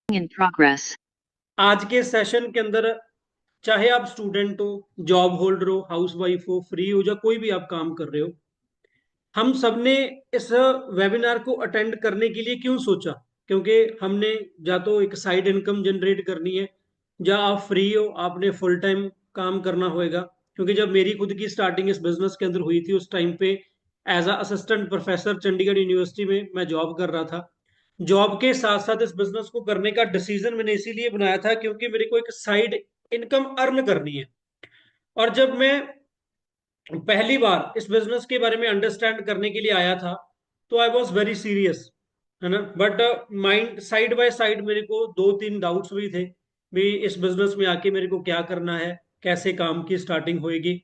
In progress. आज के session के अंदर चाहे आप स्टूडेंट हो, जॉब होल्डर हो, हाउस वाइफ हो, फ्री हो, या कोई भी आप काम कर रहे हो, हम सब ने इस वेबिनार को अटेंड करने के लिए क्यों सोचा? क्योंकि हमने या तो एक साइड इनकम जनरेट करनी है, या आप फ्री हो, आपने फुल टाइम काम करना होएगा। क्योंकि जब मेरी खुद की स्टार्टिंग इस बिजनेस के अंदर हुई थी, उस टाइम पे as a assistant professor Chandigarh university में मैं जॉब कर रहा था। जॉब के साथ साथ इस बिजनेस को करने का डिसीजन मैंने इसीलिए बनाया था क्योंकि मेरे को एक साइड इनकम अर्न करनी है। और जब मैं पहली बार इस बिजनेस के बारे में अंडरस्टैंड करने के लिए आया था, तो आई वॉज वेरी सीरियस, है ना। But mind side by side मेरे को दो तीन डाउट्स भी थे भी इस बिजनेस में आके मेरे को क्या करना है, कैसे काम की स्टार्टिंग होएगी,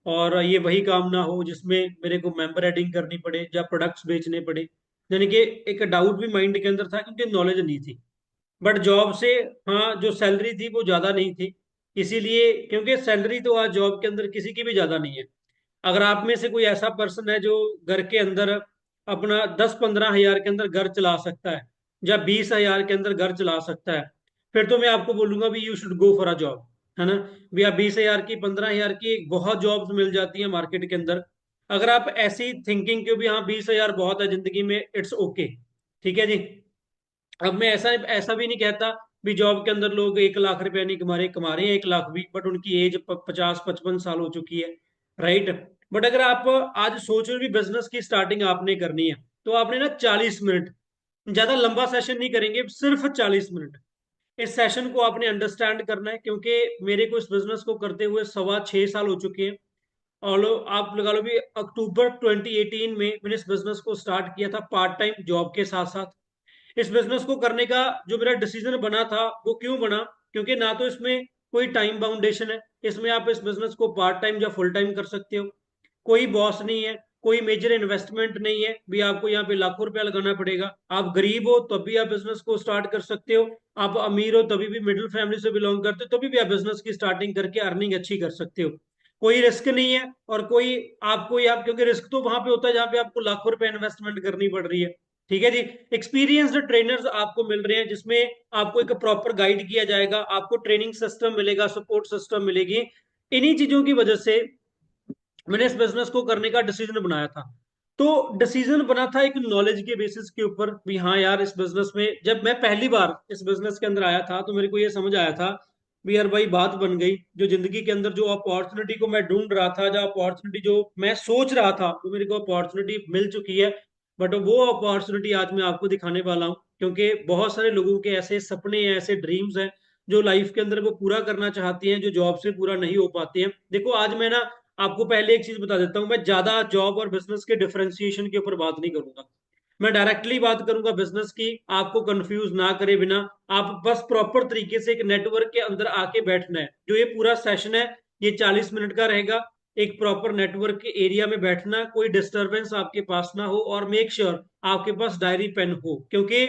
और ये वही काम ना हो जिसमें मेरे को मेंबर एडिंग करनी पड़े या प्रोडक्ट्स बेचने पड़े। यानी कि एक डाउट भी माइंड के अंदर था क्योंकि नॉलेज नहीं थी। बट जॉब से, हाँ, जो सैलरी थी वो ज्यादा नहीं थी, इसीलिए, क्योंकि सैलरी तो आज जॉब के अंदर किसी की भी ज्यादा नहीं है। अगर आप में से कोई ऐसा पर्सन है जो घर के अंदर अपना 10-15 हजार के अंदर घर चला सकता है, या 20 हजार के अंदर घर चला सकता है, फिर तो मैं आपको बोलूंगा भी you should go for a job, है ना। भी आप 20 हजार की, 15 हजार की, बहुत जॉब्स मिल जाती हैं मार्केट के अंदर। अगर आप ऐसी थिंकिंग क्यों भी हाँ 20 हजार बहुत है जिंदगी में, इट्स ओके, ठीक है जी। अब मैं ऐसा ऐसा भी नहीं कहता भी जॉब के अंदर लोग 1 लाख रुपया नहीं कमा रहे हैं 1 लाख भी, बट उनकी एज 50-55 साल हो चुकी है, राइट। बट अगर आप आज सोच रहे हो भी बिजनेस की स्टार्टिंग आपने करनी है, तो आपने ना 40 मिनट, ज्यादा लंबा सेशन नहीं करेंगे, सिर्फ 40 मिनट इस सेशन को आपने अंडरस्टैंड करना है। क्योंकि मेरे को इस बिजनेस को करते हुए 6.25 साल हो चुके हैं। और आप लगा लो भी अक्टूबर 2018 में मैंने इस बिजनेस को स्टार्ट किया था पार्ट टाइम जॉब के साथ साथ। इस बिजनेस को करने का जो मेरा डिसीजन बना था वो क्यों बना? क्योंकि ना तो इसमें कोई टाइम बाउंडेशन है, इसमें आप इस बिजनेस को पार्ट टाइम या फुल टाइम कर सकते हो। कोई बॉस नहीं है, कोई मेजर इन्वेस्टमेंट नहीं है भी आपको यहाँ पे लाखों रुपया लगाना पड़ेगा। आप गरीब हो तब भी आप बिजनेस को स्टार्ट कर सकते हो, आप अमीर हो तभी भी, मिडिल फैमिली से बिलोंग करते हो तभी भी आप बिजनेस की स्टार्टिंग करके अर्निंग अच्छी कर सकते हो। कोई रिस्क नहीं है, और कोई आपको, आप, क्योंकि रिस्क तो वहां पे होता है जहां पे आपको लाखों रुपए इन्वेस्टमेंट करनी पड़ रही है, ठीक है जी। एक्सपीरियंस्ड ट्रेनर्स आपको मिल रहे हैं जिसमें आपको एक प्रॉपर गाइड किया जाएगा, आपको ट्रेनिंग सिस्टम मिलेगा, सपोर्ट सिस्टम मिलेगी। इन्हीं चीजों की वजह से मैंने इस बिजनेस को करने का डिसीजन बनाया था। तो डिसीजन बना था एक नॉलेज के बेसिस के ऊपर भी हाँ यार, इस बिजनेस में जब मैं पहली बार इस बिजनेस के अंदर आया था तो मेरे को ये समझ आया था भी यार भाई, बात बन गई जो जिंदगी के अंदर जो अपॉर्चुनिटी को मैं ढूंढ रहा था, जो अपॉर्चुनिटी जो मैं सोच रहा था, वो मेरे को अपॉर्चुनिटी मिल चुकी है। बट वो अपॉर्चुनिटी आज मैं आपको दिखाने वाला हूँ, क्योंकि बहुत सारे लोगों के ऐसे सपने हैं, ऐसे ड्रीम्स हैं जो लाइफ के अंदर वो पूरा करना चाहती हैं, जो जॉब से पूरा नहीं हो पाते हैं। देखो आज मैं ना आपको पहले एक चीज बता देता हूँ, मैं ज्यादा जॉब और बिजनेस के डिफरेंशिएशन के ऊपर बात नहीं करूंगा। मैं डायरेक्टली बात करूंगा बिजनेस की, आपको कंफ्यूज ना करे बिना। आप बस प्रॉपर तरीके से एक नेटवर्क के अंदर आके बैठना है। जो ये पूरा सेशन है, ये 40 मिनट का रहेगा। एक प्रॉपर नेटवर्क के एरिया में बैठना, कोई डिस्टरबेंस आपके पास ना हो, और मेक श्योर आपके पास डायरी पेन हो। क्योंकि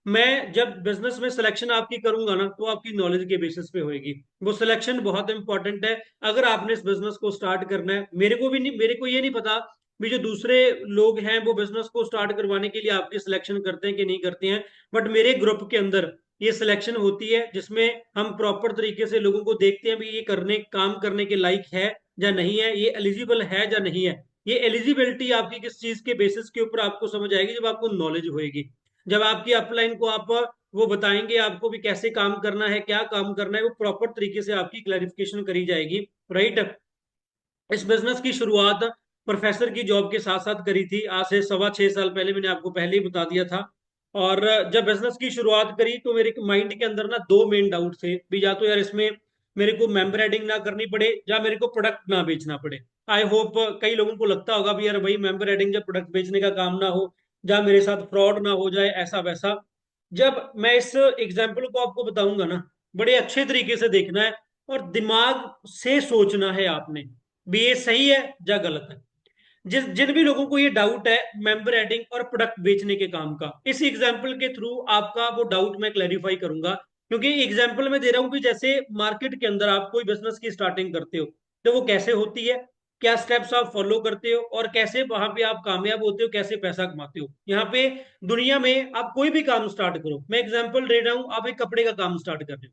मैं जब बिजनेस में सिलेक्शन आपकी करूंगा ना, तो आपकी नॉलेज के बेसिस पे होएगी। वो सिलेक्शन बहुत इंपॉर्टेंट है। अगर आपने इस बिजनेस को स्टार्ट करना है, मेरे को भी नहीं, मेरे को ये नहीं पता भी जो दूसरे लोग हैं वो बिजनेस को स्टार्ट करवाने के लिए आपकी सिलेक्शन करते हैं कि नहीं करते हैं। बट मेरे ग्रुप के अंदर ये सिलेक्शन होती है जिसमें हम प्रॉपर तरीके से लोगों को देखते हैं भी ये करने, काम करने के लायक है या नहीं है, ये एलिजिबल है या नहीं है। ये एलिजिबिलिटी आपकी किस चीज के बेसिस के ऊपर आपको समझ आएगी, जब आपको नॉलेज होएगी। जब आपकी अपलाइन को आप वो बताएंगे आपको भी कैसे काम करना है, क्या काम करना है, वो प्रॉपर तरीके से आपकी क्लैरिफिकेशन करी जाएगी, राइट। इस बिजनेस की शुरुआत प्रोफेसर की जॉब के साथ साथ करी थी, आज से 6.25 साल पहले, मैंने आपको पहले ही बता दिया था। और जब बिजनेस की शुरुआत करी तो मेरे माइंड के अंदर ना दो मेन डाउट थे भी, या तो यार इसमें मेरे को मेंबर एडिंग ना करनी पड़े, या मेरे को प्रोडक्ट ना बेचना पड़े। आई होप कई लोगों को लगता होगा भी यार भाई, मेंबर एडिंग या प्रोडक्ट बेचने का काम ना हो, या मेरे साथ फ्रॉड ना हो जाए, ऐसा वैसा। जब मैं इस एग्जाम्पल को आपको बताऊंगा ना, बड़े अच्छे तरीके से देखना है, और दिमाग से सोचना है आपने भी ये सही है या गलत है। जिन जिन भी लोगों को ये डाउट है मेंबर एडिंग और प्रोडक्ट बेचने के काम का, इस एग्जाम्पल के थ्रू आपका वो डाउट मैं क्लैरिफाई करूंगा। क्योंकि एग्जाम्पल मैं दे रहा हूं कि जैसे मार्केट के अंदर आप कोई बिजनेस की स्टार्टिंग करते हो, तो वो कैसे होती है, क्या स्टेप्स आप फॉलो करते हो और कैसे वहां पे आप कामयाब होते हो, कैसे पैसा कमाते हो। यहाँ पे दुनिया में आप कोई भी काम स्टार्ट करो, मैं एग्जांपल दे रहा हूँ, आप एक कपड़े का काम स्टार्ट कर रहे हो,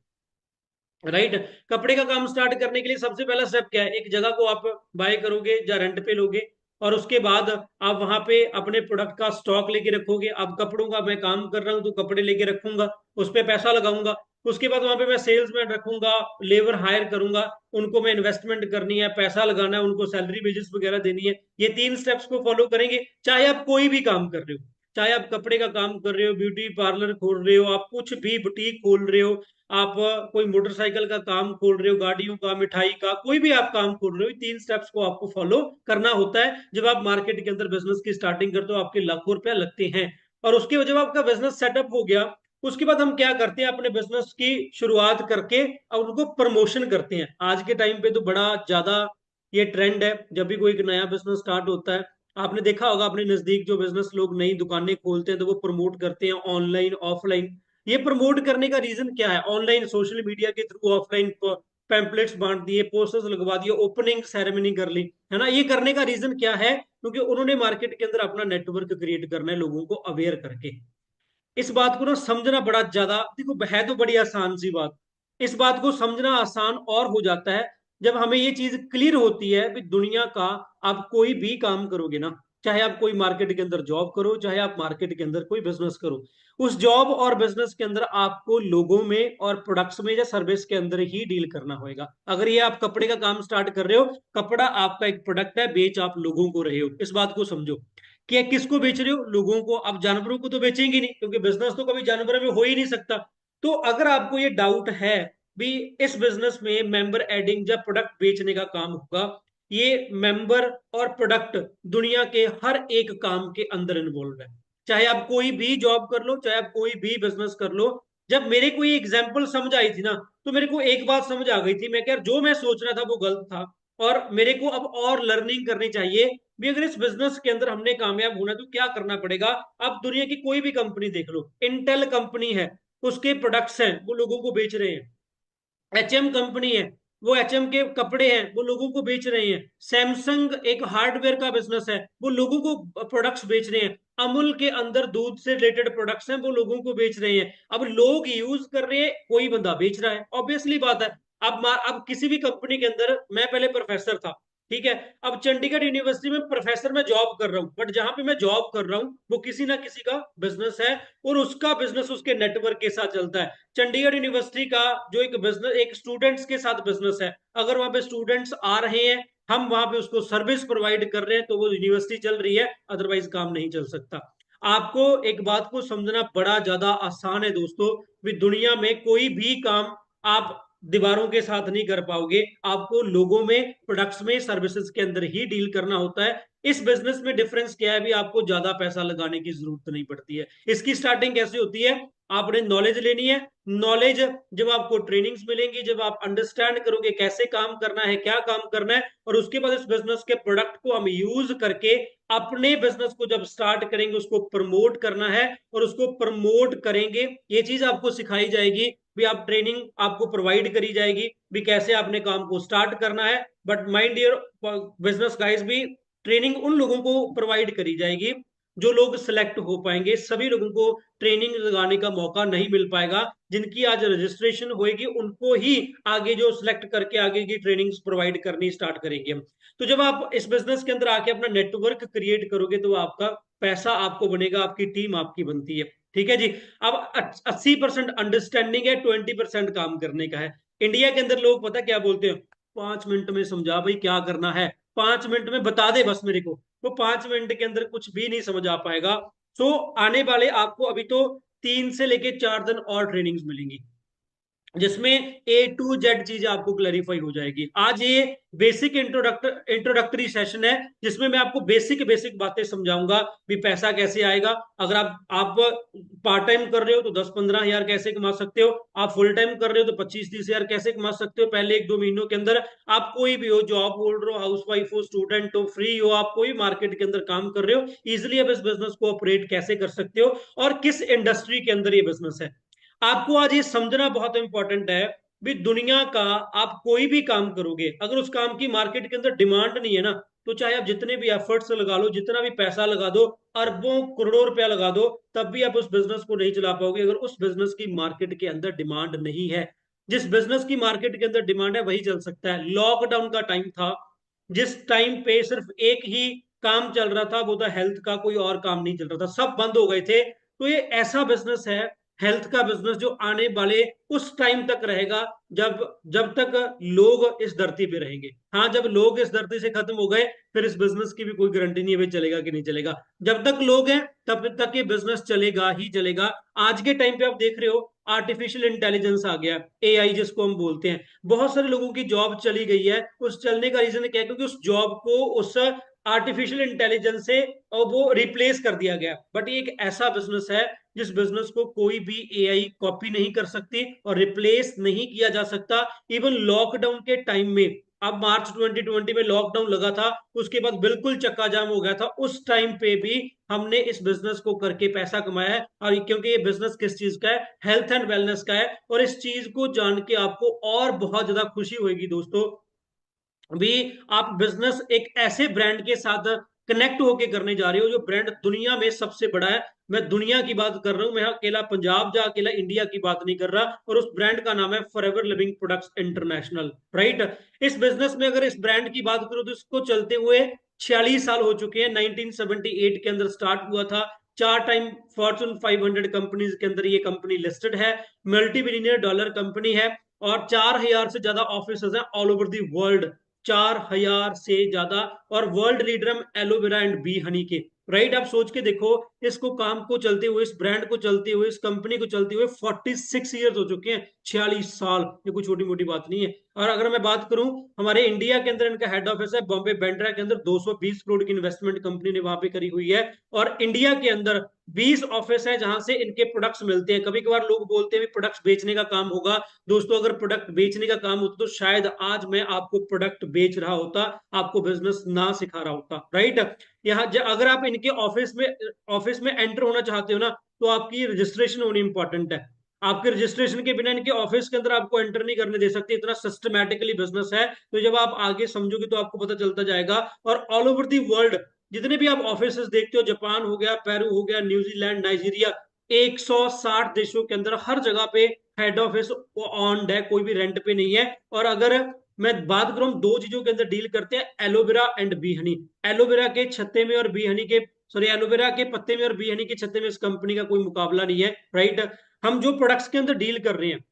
राइट। कपड़े का काम स्टार्ट करने के लिए सबसे पहला स्टेप क्या है, एक जगह को आप बाय करोगे या रेंट पे लोगे, और उसके बाद आप वहां पे अपने प्रोडक्ट का स्टॉक लेके रखोगे। अब कपड़ों का मैं काम कर रहा हूँ तो कपड़े लेके रखूंगा, उस पर पैसा लगाऊंगा। उसके बाद वहां पे मैं सेल्समैन रखूंगा, लेबर हायर करूंगा, उनको मैं इन्वेस्टमेंट करनी है, पैसा लगाना है, उनको सैलरी वेजेस वगैरह देनी है। ये 3 स्टेप्स को फॉलो करेंगे, चाहे आप कोई भी काम कर रहे हो, चाहे आप कपड़े का काम कर रहे हो, ब्यूटी पार्लर खोल रहे हो, आप कुछ भी बुटीक खोल रहे हो, आप कोई मोटरसाइकिल का काम खोल रहे हो, गाड़ियों का, मिठाई का, कोई भी आप काम खोल रहे हो, 3 स्टेप्स को आपको फॉलो करना होता है। जब आप मार्केट के अंदर बिजनेस की स्टार्टिंग करते हो, आपके लाखों रुपया लगते हैं। और उसके जब आपका बिजनेस सेटअप हो गया, उसके बाद हम क्या करते हैं, अपने बिजनेस की शुरुआत करके और उनको प्रमोशन करते हैं। आज के टाइम पे तो बड़ा ज्यादा ये ट्रेंड है, जब भी कोई नया बिजनेस स्टार्ट होता है, आपने देखा होगा अपने नजदीक जो बिजनेस लोग नई दुकानें खोलते हैं तो वो प्रमोट करते हैं ऑनलाइन ऑफलाइन। ये प्रमोट करने का रीजन क्या है, ऑनलाइन सोशल मीडिया के थ्रू, ऑफलाइन पैम्पलेट्स बांट दिए, पोस्टर्स लगवा दिए, ओपनिंग सेरेमनी कर ली, है ना। ये करने का रीजन क्या है, क्योंकि उन्होंने मार्केट के अंदर अपना नेटवर्क क्रिएट करना है, लोगों को अवेयर करके। इस बात को ना समझना बड़ा ज्यादा, देखो है तो बड़ी आसान सी बात, इस बात को समझना आसान और हो जाता है जब हमें ये चीज क्लियर होती है कि दुनिया का आप कोई भी काम करोगे ना, चाहे आप कोई मार्केट के अंदर जॉब करो, चाहे आप मार्केट के अंदर कोई बिजनेस करो, उस जॉब और बिजनेस के अंदर आपको लोगों में और प्रोडक्ट्स में या सर्विस के अंदर ही डील करना होगा। अगर ये आप कपड़े का काम स्टार्ट कर रहे हो, कपड़ा आपका एक प्रोडक्ट है, बेच आप लोगों को रहे हो, इस बात को समझो कि किसको बेच रहे हो, लोगों को। अब जानवरों को तो बेचेंगे नहीं, क्योंकि बिजनेस तो कभी जानवर में हो ही नहीं सकता। तो अगर आपको ये डाउट है भी इस बिजनेस में मेंबर एडिंग जब प्रोडक्ट बेचने का काम होगा, ये मेंबर और प्रोडक्ट दुनिया के हर एक काम के अंदर इन्वॉल्व है। चाहे आप कोई भी जॉब कर लो, चाहे आप कोई भी बिजनेस कर लो। जब मेरे को ये एग्जाम्पल समझ आई थी ना, तो मेरे को एक बात समझ आ गई थी, मैं क्या जो मैं सोच रहा था वो गलत था, और मेरे को अब और लर्निंग करनी चाहिए भी। अगर इस बिजनेस के अंदर हमने कामयाब होना है तो क्या करना पड़ेगा। आप दुनिया की कोई भी कंपनी देख लो, इंटेल कंपनी है, उसके प्रोडक्ट्स हैं, वो लोगों को बेच रहे हैं। एचएम कंपनी है, वो एचएम के कपड़े हैं, वो लोगों को बेच रहे हैं। सैमसंग एक हार्डवेयर का बिजनेस है, वो लोगों को प्रोडक्ट्स बेच रहे हैं। अमूल के अंदर दूध से रिलेटेड प्रोडक्ट्स हैं, वो लोगों को बेच रहे हैं। अब लोग यूज कर रहे हैं, कोई बंदा बेच रहा है, ऑब्वियसली बात है। अब किसी भी कंपनी के अंदर, मैं पहले प्रोफेसर था, ठीक है, अब चंडीगढ़ यूनिवर्सिटी में प्रोफेसर मैं जॉब कर रहा हूँ, बट जहां पे मैं जॉब कर रहा हूँ वो किसी ना किसी का बिजनेस है, और उसका बिजनेस उसके नेटवर्क के साथ चलता है। चंडीगढ़ यूनिवर्सिटी का जो एक बिजनेस, एक स्टूडेंट्स के साथ बिजनेस है, अगर वहां पे स्टूडेंट्स आ रहे हैं, हम वहां पे उसको सर्विस प्रोवाइड कर रहे हैं, तो वो यूनिवर्सिटी चल रही है, अदरवाइज काम नहीं चल सकता। आपको एक बात को समझना बड़ा ज्यादा आसान है दोस्तों, भी दुनिया में कोई भी काम आप दीवारों के साथ नहीं कर पाओगे, आपको लोगों में, प्रोडक्ट्स में, सर्विसेज के अंदर ही डील करना होता है। इस बिजनेस में डिफरेंस क्या है भी, आपको ज्यादा पैसा लगाने की जरूरत नहीं पड़ती है। इसकी स्टार्टिंग कैसे होती है, आपने नॉलेज लेनी है। नॉलेज जब आपको ट्रेनिंग्स मिलेंगी, जब आप अंडरस्टैंड करोगे कैसे काम करना है, क्या काम करना है, और उसके बाद इस बिजनेस के प्रोडक्ट को हम यूज करके अपने बिजनेस को जब स्टार्ट करेंगे, उसको प्रमोट करना है, और उसको प्रमोट करेंगे, ये चीज आपको सिखाई जाएगी भी। आप ट्रेनिंग आपको प्रोवाइड करी जाएगी भी, कैसे आपने काम को स्टार्ट करना है। But mind dear business guys, भी ट्रेनिंग उन लोगों को प्रोवाइड करी जाएगी जो लोग सिलेक्ट हो पाएंगे। सभी लोगों को ट्रेनिंग लगाने का मौका नहीं मिल पाएगा। जिनकी आज रजिस्ट्रेशन होगी उनको ही आगे जो सिलेक्ट करके आगे की ट्रेनिंग्स प्रोवाइड करनी स्टार्ट करेंगे हम। तो जब आप इस बिजनेस के अंदर आके अपना नेटवर्क क्रिएट करोगे, तो आपका पैसा आपको बनेगा, आपकी टीम आपकी बनती है। ठीक है जी। अब 80% अंडरस्टैंडिंग है, 20% काम करने का है। इंडिया के अंदर लोग पता क्या बोलते हैं, 5 मिनट में समझा भाई क्या करना है, 5 मिनट में बता दे बस मेरे को। वो 5 मिनट के अंदर कुछ भी नहीं समझ आ पाएगा। सो आने वाले आपको अभी तो 3 से लेके 4 दिन और ट्रेनिंग्स मिलेंगी, जिसमें A to Z चीजें आपको क्लैरिफाई हो जाएगी। आज ये बेसिक इंट्रोडक्टरी सेशन है, जिसमें मैं आपको बेसिक बेसिक बातें समझाऊंगा भी। पैसा कैसे आएगा, अगर आप पार्ट टाइम कर रहे हो तो 10-15 हजार कैसे कमा सकते हो, आप फुल टाइम कर रहे हो तो 25-30 हजार कैसे कमा सकते हो पहले 1-2 महीनों के अंदर। आप कोई भी हो, जॉब होल्डर हो, हाउस वाइफ हो, स्टूडेंट हो, फ्री हो, आप कोई मार्केट के अंदर काम कर रहे हो, इजिली आप इस बिजनेस को ऑपरेट कैसे कर सकते हो, और किस इंडस्ट्री के अंदर ये बिजनेस है। आपको आज ये समझना बहुत इंपॉर्टेंट है भी दुनिया का आप कोई भी काम करोगे, अगर उस काम की मार्केट के अंदर डिमांड नहीं है ना, तो चाहे आप जितने भी एफर्ट्स लगा लो, जितना भी पैसा लगा दो, अरबों करोड़ों रुपया लगा दो, तब भी आप उस बिजनेस को नहीं चला पाओगे अगर उस बिजनेस की मार्केट के अंदर डिमांड नहीं है। जिस बिजनेस की मार्केट के अंदर डिमांड है वही चल सकता है। लॉकडाउन का टाइम था, जिस टाइम पे सिर्फ एक ही काम चल रहा था, वो था हेल्थ का, कोई और काम नहीं चल रहा था, सब बंद हो गए थे। तो ये ऐसा बिजनेस है, हेल्थ का बिजनेस, जो आने वाले उस टाइम तक रहेगा जब जब तक लोग इस धरती पे रहेंगे। हाँ, जब लोग इस धरती से खत्म हो गए, फिर इस बिजनेस की भी कोई गारंटी नहीं है भाई चलेगा कि नहीं चलेगा। जब तक लोग हैं तब तक ये बिजनेस चलेगा ही चलेगा। आज के टाइम पे आप देख रहे हो, आर्टिफिशियल इंटेलिजेंस आ गया, एआई जिसको हम बोलते हैं। बहुत सारे लोगों की जॉब चली गई है, उस चलने का रीजन क्या है, क्योंकि उस जॉब को उस आर्टिफिशियल इंटेलिजेंस से और वो रिप्लेस कर दिया गया। बट ये एक ऐसा बिजनेस है जिस बिजनेस को कोई भी एआई कॉपी नहीं कर सकती और रिप्लेस नहीं किया जा सकता। इवन लॉकडाउन के टाइम में, अब मार्च 2020 में लॉकडाउन लगा था, उसके बाद बिल्कुल चक्का जाम हो गया था, उस टाइम पे भी हमने इस बिजनेस को करके पैसा कमाया है। और क्योंकि ये बिजनेस किस चीज का है, हेल्थ एंड वेलनेस का है। और इस चीज को जान के आपको और बहुत ज्यादा खुशी होगी दोस्तों, भी आप बिजनेस एक ऐसे ब्रांड के साथ कनेक्ट होके करने जा रहे हो जो ब्रांड दुनिया में सबसे बड़ा है। मैं दुनिया की बात कर रहा हूं, मैं अकेला पंजाब या अकेला इंडिया की बात नहीं कर रहा। और उस ब्रांड का नाम है forever living products international, right. इस बिजनेस में अगर इस ब्रांड की बात करूं तो इसको चलते हुए 46 साल हो चुके हैं। 1978 के अंदर स्टार्ट हुआ था। 4 टाइम फॉर्चून 500 कंपनीज के अंदर ये कंपनी लिस्टेड है। मल्टी बिलियनियर डॉलर कंपनी है। और 4000 से ज्यादा ऑफिस हैं ऑल ओवर दी वर्ल्ड, 4000 से ज्यादा। और वर्ल्ड लीडर हम एलोवेरा एंड बी हनी के, राइट। आप सोच के देखो, इसको काम को चलते हुए, इस ब्रांड को चलते हुए, इस कंपनी को चलते हुए 46 ईयर्स हो चुके हैं। 46 साल, ये कोई छोटी मोटी बात नहीं है। और अगर मैं बात करूं, हमारे इंडिया के अंदर इनका हेड ऑफिस है बॉम्बे बैंड्रा के अंदर। 220 करोड़ की इन्वेस्टमेंट कंपनी ने वहां पे करी हुई है। और इंडिया के अंदर 20 ऑफिस है जहां से इनके प्रोडक्ट्स मिलते हैं। कभी कभार लोग बोलते हैं प्रोडक्ट्स बेचने का काम होगा। दोस्तों, अगर प्रोडक्ट बेचने का काम होता तो शायद आज मैं आपको प्रोडक्ट बेच रहा होता, आपको बिजनेस ना सिखा रहा होता, राइट। यहाँ अगर आप इनके ऑफिस में एंटर होना चाहते हो ना, तो आपकी रजिस्ट्रेशन होनी इंपॉर्टेंट है। आपके रजिस्ट्रेशन के बिना इनके ऑफिस के अंदर आपको एंटर नहीं करने दे सकते, इतना सिस्टमैटिकली बिजनेस है। तो जब आप आगे समझोगे तो आपको पता चलता जाएगा। और ऑल ओवर दी वर्ल्ड जितने भी आप ऑफिस देखते हो, जापान हो गया, पेरू हो गया, न्यूजीलैंड, नाइजीरिया, 160 देशों के अंदर हर जगह पे हेड ऑफिस ऑन है, कोई भी रेंट पे नहीं है। और अगर मैं बात करूं, दो चीजों के अंदर डील करते हैं, aloe vera and B Honey. Aloe vera के छत्ते में और बी हनी के, सॉरी, एलोवेरा के पत्ते में और बी हनी के छत्ते में इस कंपनी का कोई मुकाबला नहीं है, राइट। हम जो प्रोडक्ट्स के अंदर डील कर रहे हैं,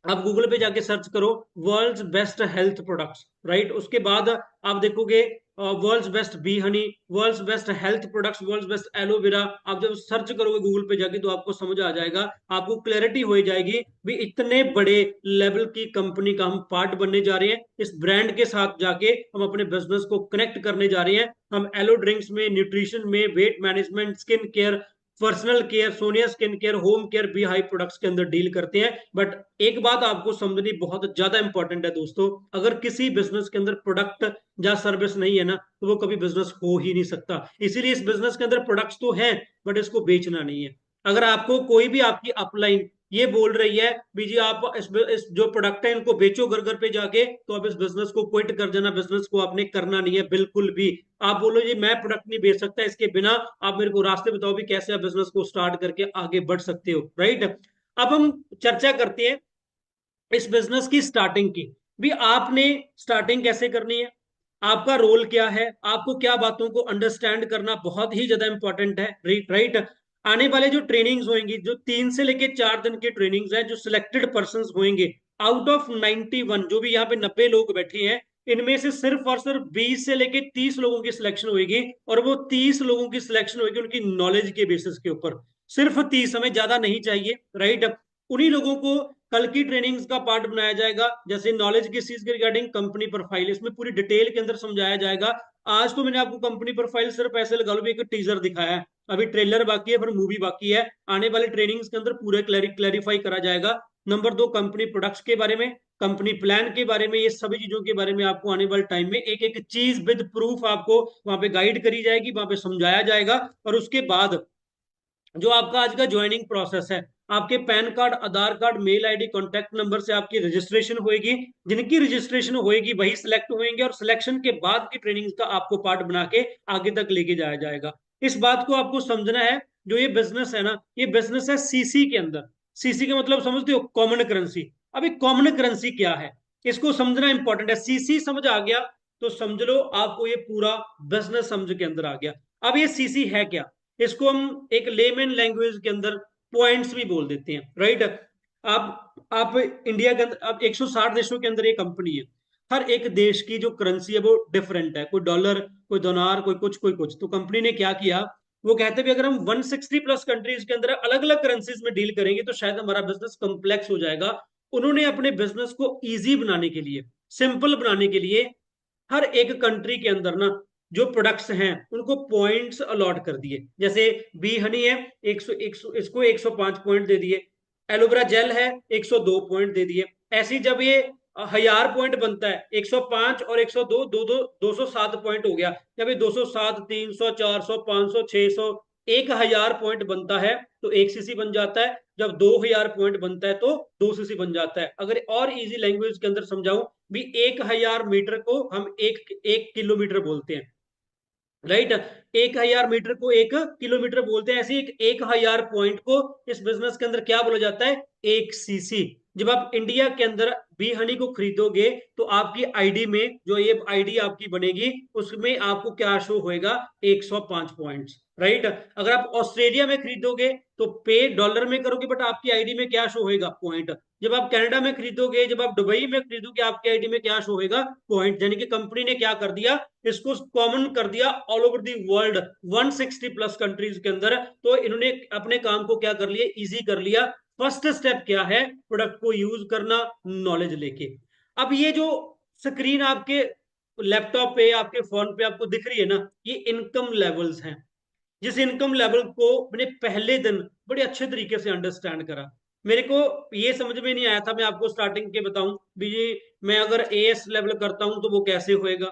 आप गूगल पे जाके सर्च करो world's best health products, right. उसके बाद आप देखोगे world's best bee honey, world's best health products, world's best aloe vera. आप जब सर्च करोगे गूगल पे जाके तो आपको समझ आ जाएगा, आपको क्लैरिटी हो जाएगी भी इतने बड़े लेवल की कंपनी का हम पार्ट बनने जा रहे हैं। इस ब्रांड के साथ जाके हम अपने बिजनेस को कनेक्ट करने जा रहे हैं। हम एलो ड्रिंक्स में, न्यूट्रिशन में, weight management, skin care, personal care, Sonya skin care, home care, bee hive products के अंदर डील करते हैं। बट एक बात आपको समझनी बहुत ज्यादा इंपॉर्टेंट है दोस्तों, अगर किसी बिजनेस के अंदर प्रोडक्ट या सर्विस नहीं है ना, तो वो कभी बिजनेस हो ही नहीं सकता। इसीलिए इस बिजनेस के अंदर प्रोडक्ट्स तो हैं, बट इसको बेचना नहीं है। अगर आपको कोई भी आपकी अपलाइन ये बोल रही है भी जी आप इस जो प्रोडक्ट है इनको बेचो घर घर पे जाके, तो आप इस बिजनेस को क्विट कर देना, बिजनेस को आपने करना नहीं है बिल्कुल भी। आप बोलो जी मैं प्रोडक्ट नहीं बेच सकता, इसके बिना आप मेरे को रास्ते बताओ भी कैसे आप बिजनेस को स्टार्ट करके आगे बढ़ सकते हो, राइट। अब हम चर्चा करते हैं इस बिजनेस की स्टार्टिंग की। भी आपने स्टार्टिंग कैसे करनी है, आपका रोल क्या है, आपको क्या बातों को अंडरस्टैंड करना बहुत ही ज्यादा इंपॉर्टेंट है, राइट। आने वाले जो ट्रेनिंग्स होंगी, जो 3 से लेके 4 दिन की ट्रेनिंग्स है, जो सिलेक्टेड पर्सन होंगे आउट ऑफ 91, जो भी यहाँ पे 90 लोग बैठे हैं, इनमें से सिर्फ और सिर्फ 20 से लेके 30 लोगों की सिलेक्शन होगी। और वो 30 लोगों की सिलेक्शन होगी उनकी नॉलेज के बेसिस के ऊपर, सिर्फ 30, हमें ज्यादा नहीं चाहिए, राइट। उन्हीं लोगों को कल की ट्रेनिंग्स का पार्ट बनाया जाएगा। जैसे नॉलेज किस चीज के रिगार्डिंग, कंपनी प्रोफाइल, इसमें पूरी डिटेल के अंदर समझाया जाएगा। आज तो मैंने आपको कंपनी प्रोफाइल सिर्फ ऐसे लगा लो भी एक टीजर दिखाया है, अभी ट्रेलर बाकी है, फिर मूवी बाकी है। आने वाले ट्रेनिंग्स के अंदर पूरे क्लैरिफाई करा जाएगा। नंबर 2, कंपनी प्रोडक्ट्स के बारे में, कंपनी प्लान के बारे में, ये सभी चीजों के बारे में आपको आने वाले टाइम में एक एक चीज विद प्रूफ आपको वहां पे गाइड करी जाएगी, वहां पे समझाया जाएगा। और उसके बाद जो आपका आज का ज्वाइनिंग प्रोसेस है, आपके PAN card, Aadhaar card, mail ID, contact number से आपकी रजिस्ट्रेशन होएगी। जिनकी रजिस्ट्रेशन होएगी वही सिलेक्ट होंगे, और सिलेक्शन के बाद की ट्रेनिंग का आपको पार्ट बना के आगे तक लेके जाया जाएगा। इस बात को आपको समझना है। जो ये बिजनेस है ना, ये बिजनेस है सीसी के अंदर। सीसी का मतलब समझते हो, कॉमन करेंसी। अब ये कॉमन करेंसी क्या है, इसको समझना इंपॉर्टेंट है। सीसी समझ आ गया तो समझ लो आपको ये पूरा बिजनेस समझ के अंदर आ गया। अब ये सीसी है क्या, इसको हम एक लेमन लैंग्वेज के अंदर पॉइंट्स भी बोल देते हैं, राइट। आप इंडिया के अंदर, आप 160 देशों के अंदर ये कंपनी है। हर एक देश की जो करेंसी है वो डिफरेंट है, कोई डॉलर, कोई दिनार, कोई कुछ। तो कंपनी ने क्या किया, वो कहते भी अगर हम 160 प्लस कंट्रीज के अंदर अलग अलग करेंसीज में डील करेंगे तो शायद हमारा बिजनेस कॉम्प्लेक्स हो जाएगा। उन्होंने अपने बिजनेस को इजी बनाने के लिए, सिंपल बनाने के लिए, हर एक कंट्री के अंदर ना जो प्रोडक्ट्स हैं उनको पॉइंट्स अलॉट कर दिए। जैसे बी हनी है, 100 100 इसको 105 पॉइंट दे दिए। एलोवेरा जेल है, 102 पॉइंट दे दिए। ऐसी जब ये 1000 पॉइंट बनता है, 105 और 102, 207 पॉइंट हो गया। जब ये 207, 300, 400, 500, 600, 1000 पॉइंट बनता है तो एक सीसी बन जाता है। जब 2000 पॉइंट बनता है तो 2 सीसी बन जाता है। अगर और इजी लैंग्वेज के अंदर समझाऊं भी, 1000 मीटर को हम एक एक किलोमीटर बोलते हैं, राइट। 1000 मीटर को 1 किलोमीटर बोलते हैं। ऐसे 1000 पॉइंट को इस बिजनेस के अंदर क्या बोला जाता है, एक सीसी। जब आप इंडिया के अंदर बी हनी को खरीदोगे तो आपकी आईडी में, जो ये आईडी आपकी बनेगी, उसमें आपको क्या शो होएगा, 105 पॉइंट्स, राइट। अगर आप ऑस्ट्रेलिया में खरीदोगे तो पे डॉलर में करोगे, बट आपकी आईडी में क्या शो होएगा, पॉइंट। जब आप कनाडा में खरीदोगे, जब आप दुबई में खरीदोगे, आपकी आईडी में क्या शो होएगा, पॉइंट। यानी कि कंपनी ने क्या कर दिया, इसको कॉमन कर दिया all over the world, 160 plus countries के अंदर। तो इन्होंने अपने काम को क्या कर लिया, इजी कर लिया। फर्स्ट स्टेप क्या है, प्रोडक्ट को यूज करना, नॉलेज लेके। अब ये जो स्क्रीन आपके लैपटॉप पे, आपके फोन पे आपको दिख रही है ना, ये इनकम लेवल्स हैं। जिस इनकम लेवल को मैंने पहले दिन बड़े अच्छे तरीके से अंडरस्टैंड करा, मेरे को ये समझ में नहीं आया था। मैं आपको स्टार्टिंग के बताऊं भी, मैं अगर एएस लेवल करता हूं तो वो कैसे होएगा।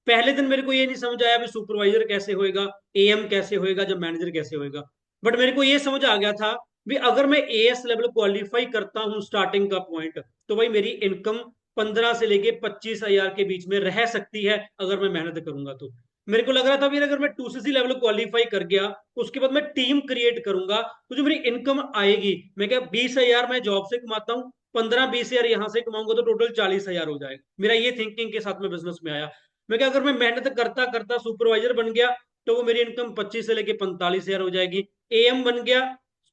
पहले दिन मेरे को ये नहीं समझ आया भी सुपरवाइजर कैसे होएगा, एएम कैसे होएगा, जब मैनेजर कैसे होएगा। बट मेरे को ये समझ आ गया था भी, अगर मैं एएस लेवल क्वालिफाई करता हूं स्टार्टिंग का पॉइंट, तो भाई मेरी इनकम 15 से लेके 25 हजार के बीच में रह सकती है अगर मैं मेहनत करूंगा तो। मेरे को लग रहा था भी अगर मैं 2सीसी लेवल क्वालिफाई कर गया, उसके बाद मैं टीम क्रिएट करूंगा, तो जो मेरी इनकम आएगी, मैं क्या 20 हजार मैं जॉब से कमाता हूँ, 15-20 हजार यहाँ से कमाऊंगा, तो टोटल 40 हजार हो जाएगा। मेरा ये थिंकिंग के साथ में बिजनेस में आया। मैं क्या, अगर मैं मेहनत करता करता सुपरवाइजर बन गया तो वो मेरी इनकम 25 से लेके 45 हजार हो जाएगी। एएम बन गया,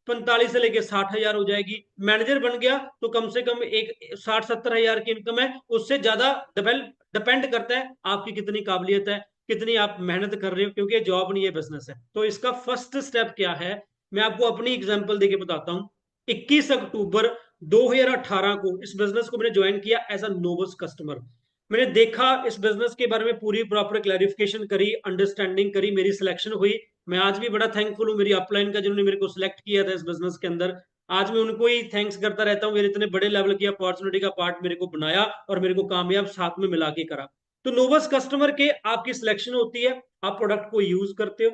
45 से लेके 60 हजार हो जाएगी। मैनेजर बन गया तो कम से कम एक 60-70 हजार की इनकम है। उससे ज्यादा डिपेंड करता है आपकी कितनी काबिलियत है, कितनी आप मेहनत कर रहे हो, क्योंकि ये जॉब नहीं है, बिजनेस है। तो इसका फर्स्ट स्टेप क्या है, मैं आपको अपनी एग्जांपल देके बताता हूँ। 21 अक्टूबर 2018 को इस बिजनेस को मैंने ज्वाइन किया एज अ नोवस कस्टमर। मैंने देखा इस बिजनेस के बारे में, पूरी प्रॉपर क्लैरिफिकेशन करी, अंडरस्टैंडिंग करी, मेरी सिलेक्शन हुई। मैं आज भी बड़ा थैंकफुल हूँ मेरी अपलाइन का, जिन्होंने मेरे को सिलेक्ट किया था इस बिजनेस के अंदर। आज मैं उनको ही थैंक्स करता रहता हूँ, मेरे इतने बड़े लेवल की अपॉर्चुनिटी का पार्ट मेरे को बनाया और मेरे को कामयाब साथ में मिला के करा। तो नोवस कस्टमर के आपकी सिलेक्शन होती है, आप प्रोडक्ट को यूज करते हो।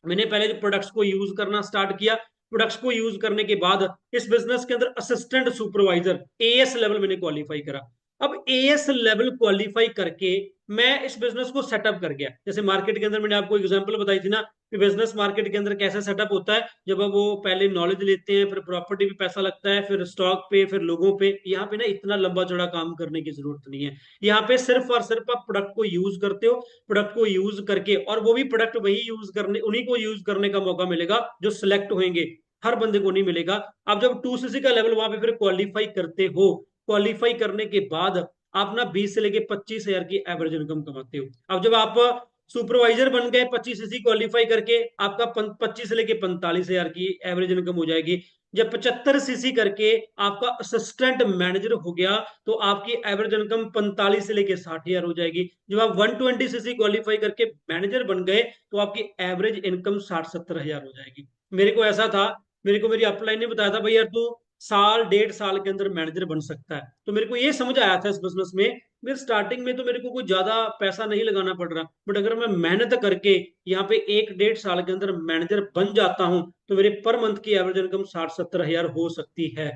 मैंने पहले प्रोडक्ट्स को यूज करना स्टार्ट किया। प्रोडक्ट्स को यूज करने के बाद इस बिजनेस के अंदर असिस्टेंट सुपरवाइजर एएस लेवल मैंने क्वालिफाई करा। अब एएस लेवल क्वालिफाई करके मैं इस बिजनेस को सेटअप कर गया। जैसे मार्केट के अंदर मैंने आपको एग्जांपल बताई थी ना कि बिजनेस मार्केट के अंदर कैसे सेटअप होता है, जब वो पहले नॉलेज लेते हैं, फिर प्रॉपर्टी पे पैसा लगता है, फिर स्टॉक पे, फिर लोगों पे। यहाँ पे ना इतना लंबा चौड़ा काम करने की जरूरत नहीं है। यहाँ पे सिर्फ और सिर्फ आप प्रोडक्ट को यूज करते हो। प्रोडक्ट को यूज करके, और वो भी प्रोडक्ट वही यूज करने, उन्हीं को यूज करने का मौका मिलेगा जो सिलेक्ट होंगे। हर बंदे को नहीं मिलेगा। आप जब 2सीसी का लेवल वहां पे फिर क्वालिफाई करते हो, क्वालिफाई करने के बाद आप ना 20 से लेके 25 हजार की एवरेज इनकम कमाते हो। अब जब आप सुपरवाइजर बन गए 25सीसी क्वालिफाई करके, आपका 25 से लेके 45 हजार की एवरेज इनकम हो जाएगी। जब 75सीसी करके आपका असिस्टेंट मैनेजर हो गया तो आपकी एवरेज इनकम 45 से लेके 60 हजार हो जाएगी। जब आप 120सीसी क्वालिफाई करके मैनेजर बन गए तो आपकी एवरेज इनकम 60-70 हजार हो जाएगी। मेरे को ऐसा था, मेरे को मेरी अपलाइन ने बताया था, भाई यार तू साल 1.5 साल के अंदर मैनेजर बन सकता है। तो मेरे को ये समझ आया था इस बिजनेस में, मेरे स्टार्टिंग में तो मेरे को कोई ज्यादा पैसा नहीं लगाना पड़ रहा, बट अगर मैं मेहनत करके यहाँ पे 1-1.5 साल के अंदर मैनेजर बन जाता हूँ तो मेरे पर मंथ की एवरेज इनकम 60-70 हजार हो सकती है।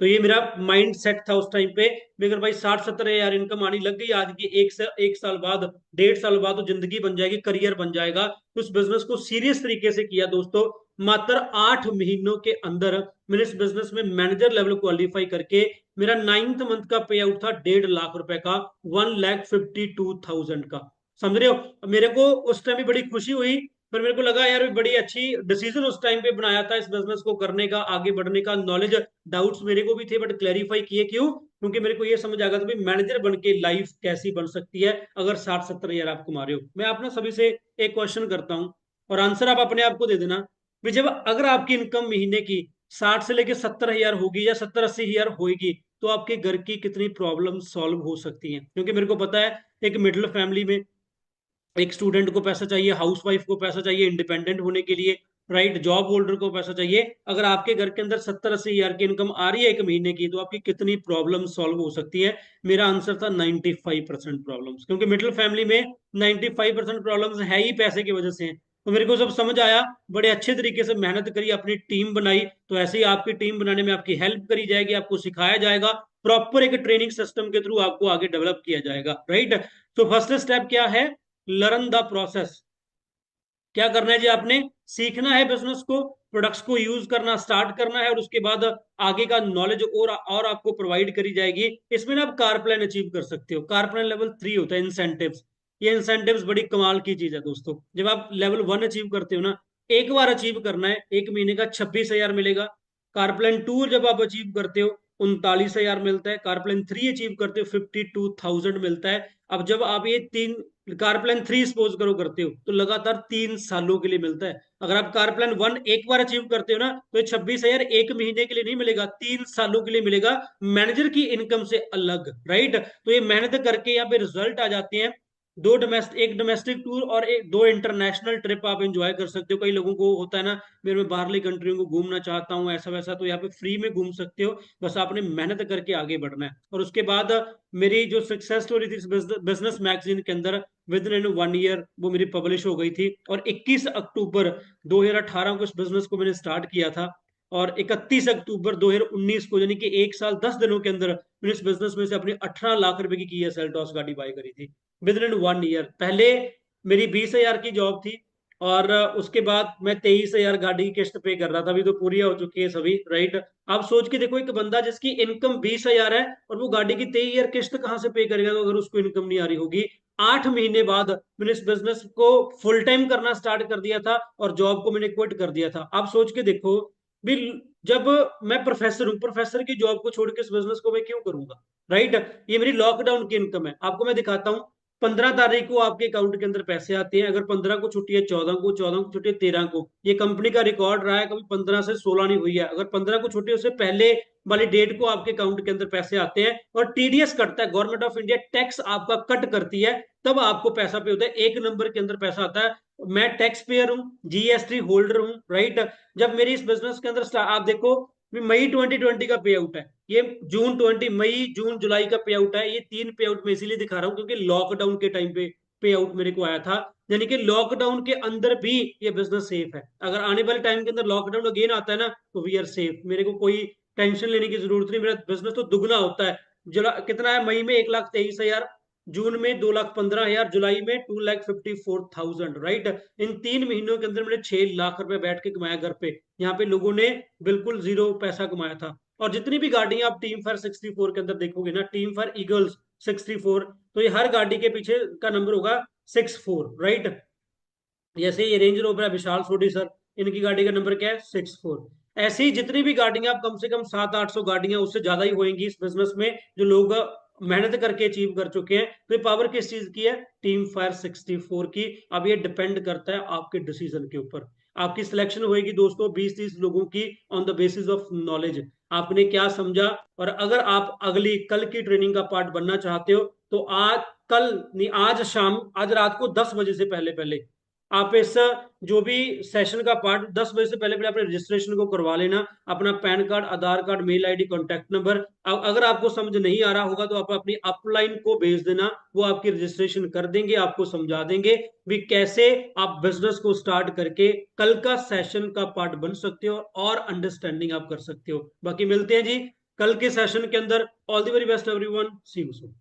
तो ये मेरा माइंड सेट था उस टाइम पे भी, अगर भाई 60-70 हजार इनकम आनी लग गई आज की, 1 साल बाद, 1.5 साल बाद तो जिंदगी बन जाएगी, करियर बन जाएगा। तो इस बिजनेस को सीरियस तरीके से किया दोस्तों। मात्र 8 महीनों के अंदर मैंने इस बिजनेस में मैनेजर लेवल क्वालिफाई करके मेरा 9th मंथ का पे आउट था 1.5 लाख रुपए का, 1,52,000 का। समझ रहे हो, मेरे को उस टाइम भी बड़ी खुशी हुई, पर मेरे को लगा यार बड़ी अच्छी डिसीजन उस टाइम पे बनाया था इस बिजनेस को करने का, आगे बढ़ने का। नॉलेज डाउट्स मेरे को भी थे, बट क्लैरिफाई किए क्यों, क्योंकि मेरे को ये समझ आ गया था भाई मैनेजर बन के लाइफ कैसी बन सकती है अगर 60-70 हजार आप कमा रहे हो। मैं आप ना सभी से एक क्वेश्चन करता हूँ और आंसर आप अपने आप को दे देना। भाई जब अगर आपकी इनकम महीने की 60 से लेके 70 हजार होगी या 70-80 हजार होगी, तो आपके घर की कितनी प्रॉब्लम सॉल्व हो सकती हैं? क्योंकि मेरे को पता है एक मिडिल फैमिली में एक स्टूडेंट को पैसा चाहिए, हाउस वाइफ को पैसा चाहिए इंडिपेंडेंट होने के लिए, राइट, जॉब होल्डर को पैसा चाहिए। अगर आपके घर के अंदर 70-80 हजार की इनकम आ रही है एक महीने की, तो आपकी कितनी प्रॉब्लम सॉल्व हो सकती है? मेरा आंसर था 95% प्रॉब्लम्स, क्योंकि मिडिल फैमिली में 95% प्रॉब्लम्स है ही पैसे की वजह से हैं। तो मेरे को सब समझ आया, बड़े अच्छे तरीके से मेहनत करी, अपनी टीम बनाई। तो ऐसे ही आपकी टीम बनाने में आपकी हेल्प करी जाएगी, आपको सिखाया जाएगा, प्रॉपर एक ट्रेनिंग सिस्टम के थ्रू आपको आगे डेवलप किया जाएगा, राइट। तो फर्स्ट स्टेप क्या है? Learn the process. क्या करना है जी? आपने सीखना है बिजनेस को, प्रोडक्ट्स को यूज करना स्टार्ट करना है, और उसके बाद आगे का नॉलेज और आपको प्रोवाइड करी जाएगी। इसमें ना आप कार प्लान अचीव कर सकते हो। कार प्लान लेवल 3 होता है इंसेंटिव्स। ये इंसेंटिव्स बड़ी कमाल की चीज है दोस्तों। जब आप लेवल 1 अचीव करते हो ना, एक बार अचीव करना है, एक महीने का 26 हजार मिलेगा। कारप्लान 2 जब आप अचीव करते हो 39 हजार मिलता है। कारप्लान 3 अचीव करते हो 52,000 मिलता है। अब जब आप ये तीन कारप्लान 3 सपोज करो करते हो, तो लगातार 3 सालों के लिए मिलता है। अगर आप कारप्लान 1 एक बार अचीव करते हो ना, तो ये 26 हजार एक महीने के लिए नहीं मिलेगा, 3 सालों के लिए मिलेगा, मैनेजर की इनकम से अलग, राइट। तो ये मेहनत करके यहाँ पे रिजल्ट आ जाते हैं। एक डोमेस्टिक टूर और 2 इंटरनेशनल ट्रिप आप एंजॉय कर सकते हो। कई लोगों को होता है ना, मेरे में बाहरली कंट्रियों को घूमना चाहता हूँ ऐसा वैसा, तो यहाँ पे फ्री में घूम सकते हो। बस आपने मेहनत करके आगे बढ़ना है। और उसके बाद मेरी जो सक्सेस स्टोरी थी बिजनेस मैगजीन के अंदर, विद इन 1 ईयर वो मेरी पब्लिश हो गई थी। और 21 अक्टूबर 2018 को इस बिजनेस को मैंने स्टार्ट किया था, और 31 अक्टूबर 2019 को, यानी कि 1 साल 10 दिनों के अंदर, मैंने इस बिजनेस में से अपनी 18 लाख रुपए की किया सेल्टॉस गाड़ी बाय करी थी, विद इन 1 ईयर। पहले मेरी 20 हजार की जॉब थी, और उसके बाद मैं 23 हजार गाड़ी की किस्त पे कर रहा था। अभी तो पूरी हो चुकी है सभी, राइट। आप सोच के देखो, एक बंदा जिसकी इनकम 20 हजार है और वो गाड़ी की 23 हजार किस्त कहाँ से पे करेगा, अगर उसको इनकम नहीं आ रही होगी। 8 महीने बाद मैंने इस बिजनेस को फुल टाइम करना स्टार्ट कर दिया था, और जॉब को मैंने क्विट कर दिया था। आप सोच के देखो भी, जब मैं प्रोफेसर हूँ, प्रोफेसर की जॉब को छोड़ के इस बिजनेस को मैं क्यों करूंगा, राइट। ये मेरी लॉकडाउन की इनकम है, आपको मैं दिखाता हूँ। 15 तारीख को आपके अकाउंट के अंदर पैसे आते हैं। अगर 15 को छुट्टी है, 14 को, 14 को छुट्टी है, 13 को, ये कंपनी का रिकॉर्ड रहा है, कभी 15 से 16 नहीं हुई है। अगर 15 को छुट्टी है, उससे पहले वाली डेट को आपके अकाउंट के अंदर पैसे आते हैं, और टीडीएस कटता है, गवर्नमेंट ऑफ इंडिया टैक्स आपका कट करती है, तब आपको पैसा पे होता है, 1 नंबर के अंदर पैसा आता है। मैं टैक्स पेयर हूँ, जीएसटी होल्डर हूँ, राइट। जब मेरी इस बिजनेस के अंदर आप देखो, मई 2020 का पे आउट है, ये मई जून जुलाई का पे आउट है। ये 3 पे आउट में इसीलिए दिखा रहा हूँ क्योंकि लॉकडाउन के टाइम पे आउट मेरे को आया था। यानी कि लॉकडाउन के अंदर भी ये बिजनेस सेफ है। अगर आने वाले टाइम के अंदर लॉकडाउन अगेन आता है ना, तो वी आर सेफ, मेरे को कोई टेंशन लेने की जरूरत नहीं। मेरा बिजनेस तो दुगना होता है। जुला कितना है? मई में 1,23,000, जून में 2,15,000, जुलाई में 2,54,000, राइट। इन 3 महीनों के अंदर मैंने 6 लाख रुपए बैठ के कमाया घर पे। यहाँ पे लोगों ने बिल्कुल जीरो पैसा कमाया था। और जितनी भी गाड़ियां आप टीम फायर 64 के अंदर देखोगे ना, टीम फायर ईगल्स 64, तो ये हर गाड़ी के पीछे का नंबर होगा 64, राइट। जैसे ये रेंज रोवर है विशाल सोडी सर, इनकी गाड़ी का नंबर क्या है? 64। ऐसे ही जितनी भी गाड़ियां, आप कम से कम 700-800 गाड़ियां, उससे ज्यादा ही होंगी इस बिजनेस में, जो लोग मेहनत करके अचीव कर चुके हैं। तो ये पावर किस चीज की है? टीम फायर 64 की। अब ये डिपेंड करता है आपके डिसीजन के ऊपर। आपकी सिलेक्शन होगी दोस्तों 20-30 लोगों की, on the basis of knowledge, आपने क्या समझा। और अगर आप अगली कल की ट्रेनिंग का पार्ट बनना चाहते हो, तो आज, कल नहीं, आज शाम, आज रात को 10 बजे से पहले पहले आप इस जो भी सेशन का पार्ट 10 बजे से पहले पहले अपने रजिस्ट्रेशन को करवा लेना, अपना PAN card, Aadhaar card, mail ID, contact number. अगर आपको समझ नहीं आ रहा होगा तो आप अपनी अपलाइन को भेज देना, वो आपकी रजिस्ट्रेशन कर देंगे, आपको समझा देंगे भी कैसे आप बिजनेस को स्टार्ट करके कल का सेशन का पार्ट बन सकते हो और अंडरस्टैंडिंग आप कर सकते हो। बाकी मिलते हैं जी कल के सेशन के अंदर। All the very best everyone, see you soon.